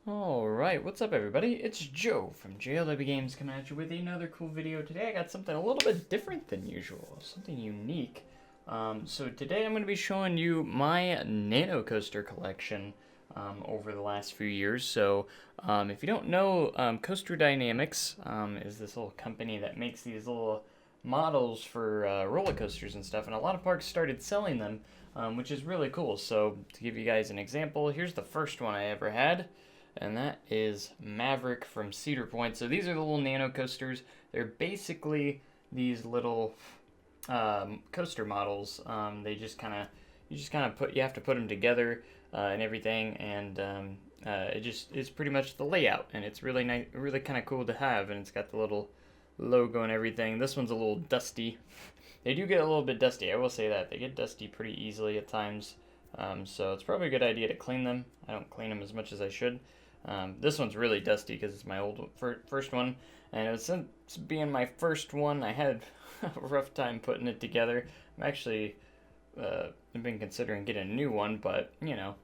Alright, what's up everybody? It's Joe from JLW Games coming at you with another cool video. Today I got something a little bit different than usual, something unique. So today I'm going to be showing you my nano coaster collection over the last few years. So if you don't know, coasterdynamix is this little company that makes these little models for roller coasters and stuff, and a lot of parks started selling them, which is really cool. So to give you guys an example, here's the first one I ever had. And that is Maverick from Cedar Point. So these are the little nano coasters. They're basically these little coaster models. They just kind of, you have to put them together and everything, and it just is pretty much the layout. And it's really nice, really kind of cool to have. And it's got the little logo and everything. This one's a little dusty. They do get a little bit dusty. I will say that they get dusty pretty easily at times. So it's probably a good idea to clean them. I don't clean them as much as I should. This one's really dusty because it's my old first one, and it was, since being my first one, I had a rough time putting it together. I'm actually I've been considering getting a new one, but you know,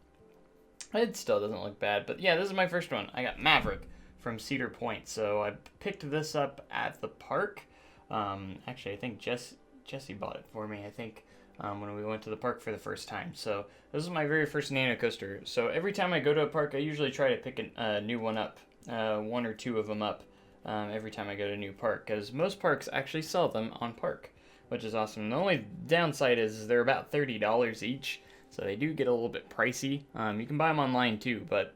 it still doesn't look bad. But yeah, this is my first one. I got Maverick from Cedar Point, so I picked this up at the park. Actually, I think Jesse bought it for me, I think, when we went to the park for the first time. So this is my very first nano coaster. So every time I go to a park, I usually try to pick a new one up, one or two of them up, every time I go to a new park, because most parks actually sell them on park, which is awesome. The only downside is they're about $30 each, so they do get a little bit pricey. You can buy them online too, but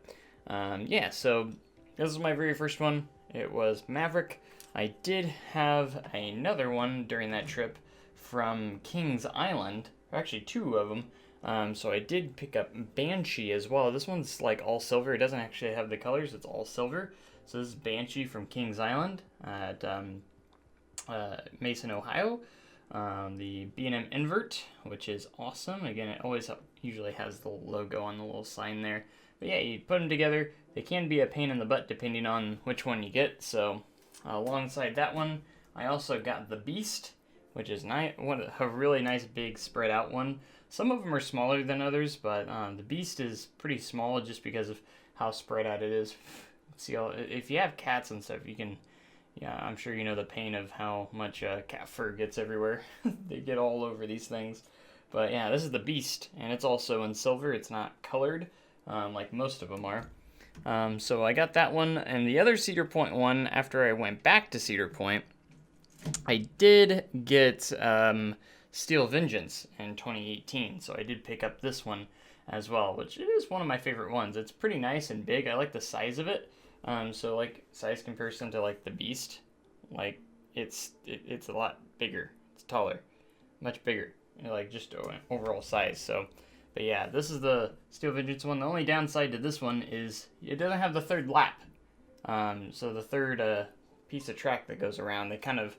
yeah, so this is my very first one. It was Maverick. I did have another one during that trip from Kings Island, actually two of them. So I did pick up Banshee as well. This one's like all silver. It doesn't actually have the colors. It's all silver. So this is Banshee from Kings Island at Mason, Ohio. The B&M invert, which is awesome. Again, it always usually has the logo on the little sign there. But yeah, you put them together. They can be a pain in the butt depending on which one you get. So alongside that one, I also got the Beast, which is nice, a really nice big spread out one. Some of them are smaller than others, but the Beast is pretty small just because of how spread out it is. See, if you have cats and stuff, you can, yeah, I'm sure you know the pain of how much cat fur gets everywhere. They get all over these things. But yeah, this is the Beast, and it's also in silver. It's not colored like most of them are. So I got that one, and the other Cedar Point one, after I went back to Cedar Point, I did get Steel Vengeance in 2018, so I did pick up this one as well, which is one of my favorite ones. It's pretty nice and big. I like the size of it. So like size comparison to like the Beast, like it's a lot bigger. It's taller, much bigger, like just overall size. So, but yeah, this is the Steel Vengeance one. The only downside to this one is it doesn't have the third lap. So the third piece of track that goes around, they kind of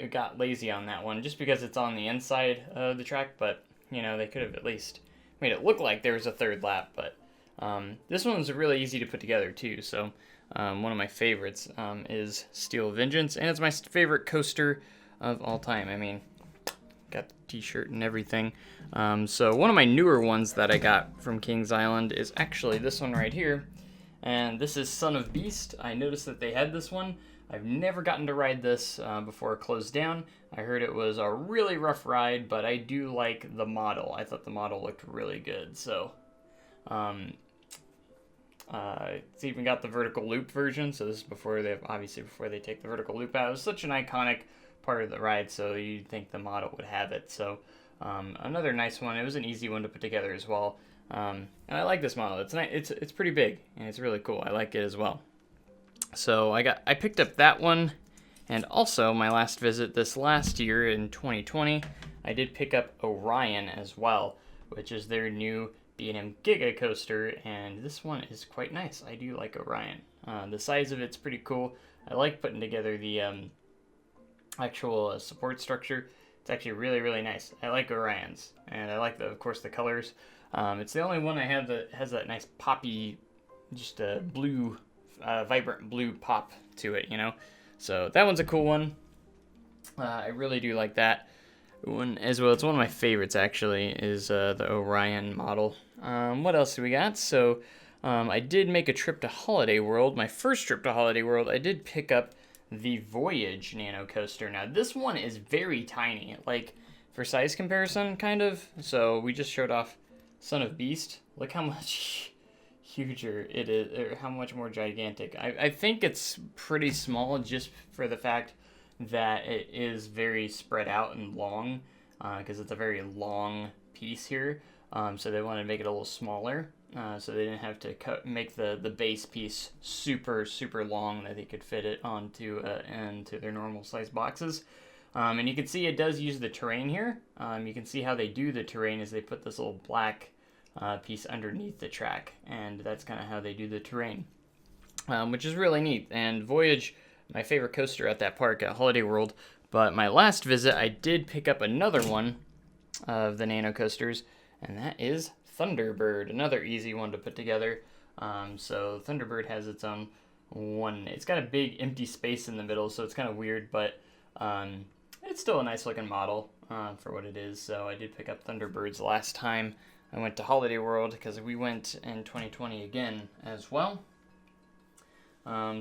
got lazy on that one just because it's on the inside of the track, but you know, they could have at least made it look like there was a third lap. But this one's really easy to put together too, so one of my favorites is Steel Vengeance, and it's my favorite coaster of all time. I mean, got the t-shirt and everything. So one of my newer ones that I got from Kings Island is actually this one right here, and this is Son of Beast. I noticed that they had this one. I've never gotten to ride this before it closed down. I heard it was a really rough ride, but I do like the model. I thought the model looked really good. So it's even got the vertical loop version. So this is before they take the vertical loop out. It was such an iconic part of the ride, so you'd think the model would have it. So another nice one. It was an easy one to put together as well. And I like this model. It's nice. It's pretty big, and it's really cool. I like it as well. So I picked up that one, and also my last visit this last year in 2020, I did pick up Orion as well, which is their new B&M Giga coaster, and this one is quite nice. I do like Orion. The size of it's pretty cool. I like putting together the actual support structure. It's actually really, really nice. I like Orions, and I like, of course, the colors. It's the only one I have that has that nice poppy, just a blue, vibrant blue pop to it, you know. So that one's a cool one. I really do like that one as well. It's one of my favorites, actually, is the Orion model. What else do we got? So I did make a trip to Holiday World. My first trip to Holiday World, I did pick up the Voyage nano coaster. Now this one is very tiny, like for size comparison, kind of. So we just showed off Son of Beast. Look how much huger it is, or how much more gigantic. I think it's pretty small just for the fact that it is very spread out and long, because it's a very long piece here. So they wanted to make it a little smaller, so they didn't have to make the base piece super long that they could fit it onto into their normal size boxes. And you can see it does use the terrain here. You can see how they do the terrain is they put this little black piece underneath the track, and that's kind of how they do the terrain, which is really neat. And Voyage, my favorite coaster at that park at Holiday World. But my last visit, I did pick up another one of the nano coasters, and that is Thunderbird, another easy one to put together. So Thunderbird has its own one. It's got a big empty space in the middle, so it's kind of weird, but it's still a nice looking model for what it is. So I did pick up Thunderbirds last time I went to Holiday World, because we went in 2020 again as well.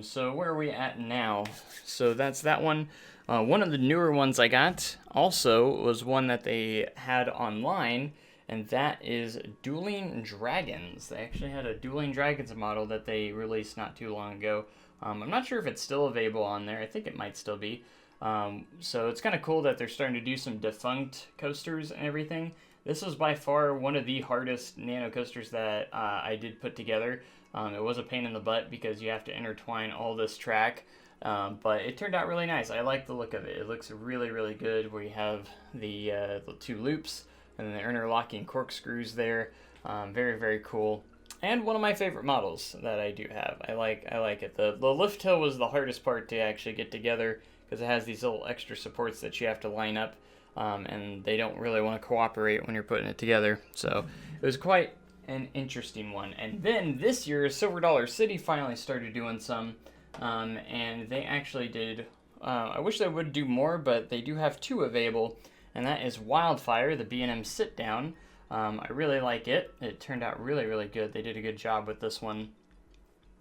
So where are we at now? So that's that one. One of the newer ones I got also was one that they had online, and that is Dueling Dragons. They actually had a Dueling Dragons model that they released not too long ago. I'm not sure if it's still available on there. I think it might still be. So it's kind of cool that they're starting to do some defunct coasters and everything. This was by far one of the hardest nano coasters that I did put together. It was a pain in the butt because you have to intertwine all this track, but it turned out really nice. I like the look of it. It looks really good where you have the two loops and then the interlocking corkscrews there. Very cool. And one of my favorite models that I do have. I like it. The lift hill was the hardest part to actually get together because it has these little extra supports that you have to line up. And they don't really want to cooperate when you're putting it together. So it was quite an interesting one. And then this year, Silver Dollar City finally started doing some, and they actually did, I wish they would do more, but they do have two available, and that is Wildfire, the B&M sit-down. I really like it. It turned out really good. They did a good job with this one.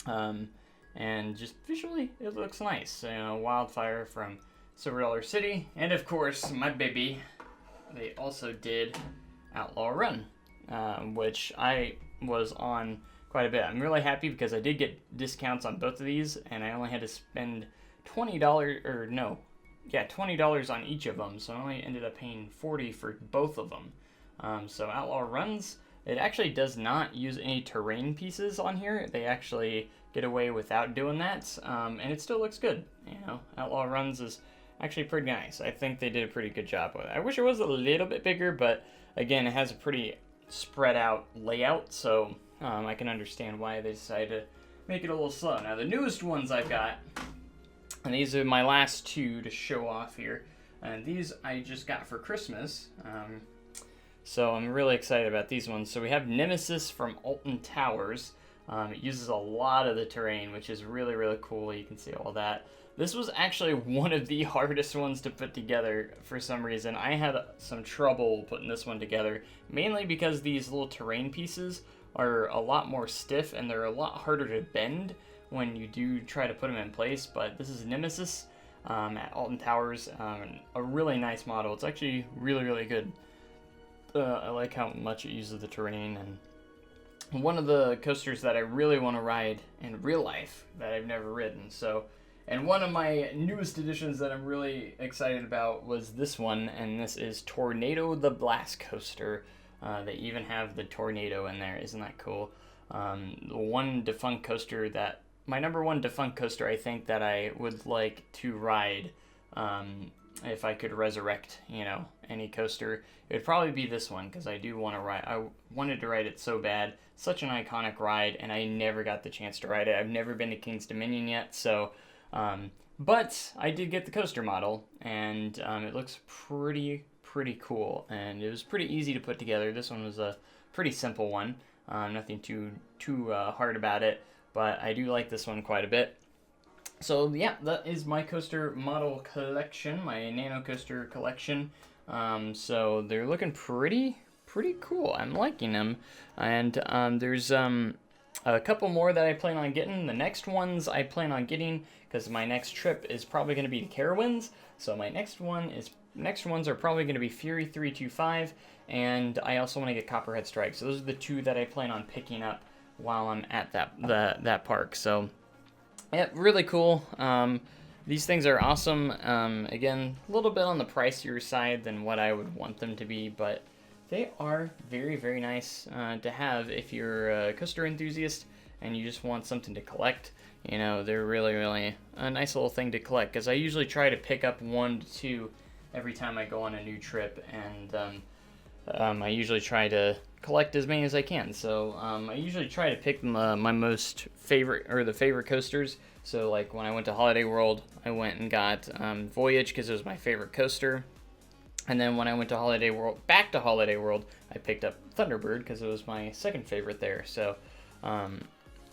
And just visually, it looks nice. You know, Wildfire from Silver Dollar City, and of course, my baby, they also did Outlaw Run, which I was on quite a bit. I'm really happy because I did get discounts on both of these, and I only had to spend $20 on each of them, so I only ended up paying $40 for both of them. So Outlaw Runs, it actually does not use any terrain pieces on here. They actually get away without doing that, and it still looks good. You know, Outlaw Runs is actually pretty nice. I think they did a pretty good job with it. I wish it was a little bit bigger, but again, it has a pretty spread out layout, so I can understand why they decided to make it a little slow. Now, the newest ones I've got, and these are my last two to show off here, and these I just got for Christmas, so I'm really excited about these ones. So we have Nemesis from Alton Towers. It uses a lot of the terrain, which is really cool. You can see all that. This was actually one of the hardest ones to put together for some reason. I had some trouble putting this one together, mainly because these little terrain pieces are a lot more stiff and they're a lot harder to bend when you do try to put them in place. But this is Nemesis at Alton Towers, a really nice model. It's actually really good. I like how much it uses the terrain, and one of the coasters that I really want to ride in real life that I've never ridden. And one of my newest additions that I'm really excited about was this one, and this is Tornado the Blast Coaster. They even have the tornado in there. Isn't that cool? The one defunct coaster that, my number one defunct coaster I think that I would like to ride, if I could resurrect, you know, any coaster, it would probably be this one, because I do want to ride. I wanted to ride it so bad. Such an iconic ride, and I never got the chance to ride it. I've never been to King's Dominion yet, so... but I did get the coaster model, and it looks pretty cool, and it was pretty easy to put together. This one was a pretty simple one, nothing too hard about it, but I do like this one quite a bit. So yeah, that is my coaster model collection, my nano coaster collection. So they're looking pretty cool. I'm liking them, and there's a couple more that I plan on getting. The next ones I plan on getting, because my next trip is probably going to be to Carowinds. So my next ones are probably going to be Fury 325, and I also want to get Copperhead Strike. So those are the two that I plan on picking up while I'm at that park. So yeah, really cool. These things are awesome. Again, a little bit on the pricier side than what I would want them to be, but they are very, very nice to have if you're a coaster enthusiast and you just want something to collect. You know, they're really, really a nice little thing to collect, because I usually try to pick up 1 to 2 every time I go on a new trip, and I usually try to collect as many as I can. So I usually try to pick my most favorite, or the favorite coasters. So like when I went to Holiday World, I went and got Voyage because it was my favorite coaster. And then when I went to back to Holiday World, I picked up Thunderbird because it was my second favorite there. So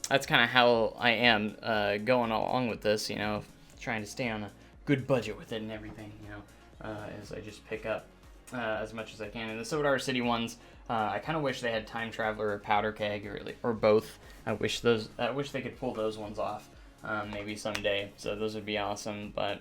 that's kind of how I am going along with this, you know, trying to stay on a good budget with it and everything, you know, as I just pick up as much as I can. And the Sodar City ones, I kind of wish they had Time Traveler or Powder Keg, or both. I wish they could pull those ones off maybe someday. So those would be awesome. But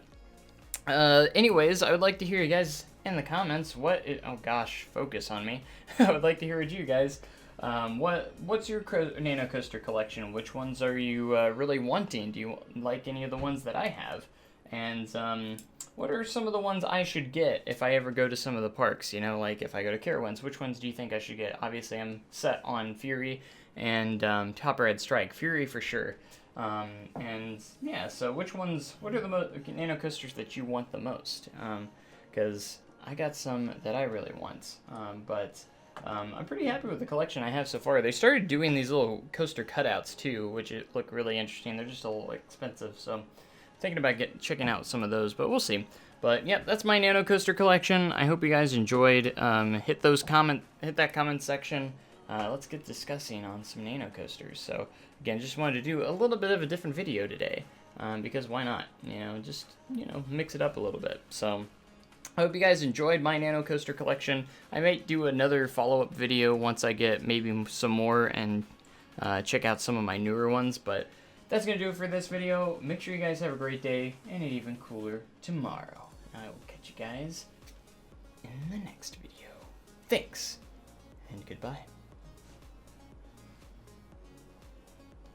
anyways, I would like to hear you guys in the comments. Oh gosh, focus on me. I would like to hear what you guys. What's your nano coaster collection? Which ones are you really wanting? Do you like any of the ones that I have? And what are some of the ones I should get if I ever go to some of the parks? You know, like if I go to Carowinds, which ones do you think I should get? Obviously, I'm set on Fury and Copperhead Strike. Fury for sure. And yeah, so what are the nano coasters that you want the most? Because I got some that I really want, but I'm pretty happy with the collection I have so far. They started doing these little coaster cutouts too, which look really interesting. They're just a little expensive, so I'm thinking about checking out some of those, but we'll see. But yeah, that's my nano coaster collection. I hope you guys enjoyed. Hit that comment section. Let's get discussing on some nano coasters. So again, just wanted to do a little bit of a different video today, because why not? You know, just mix it up a little bit. So I hope you guys enjoyed my nano coaster collection. I might do another follow-up video once I get maybe some more and check out some of my newer ones. But that's going to do it for this video. Make sure you guys have a great day and an even cooler tomorrow. I will catch you guys in the next video. Thanks, and goodbye.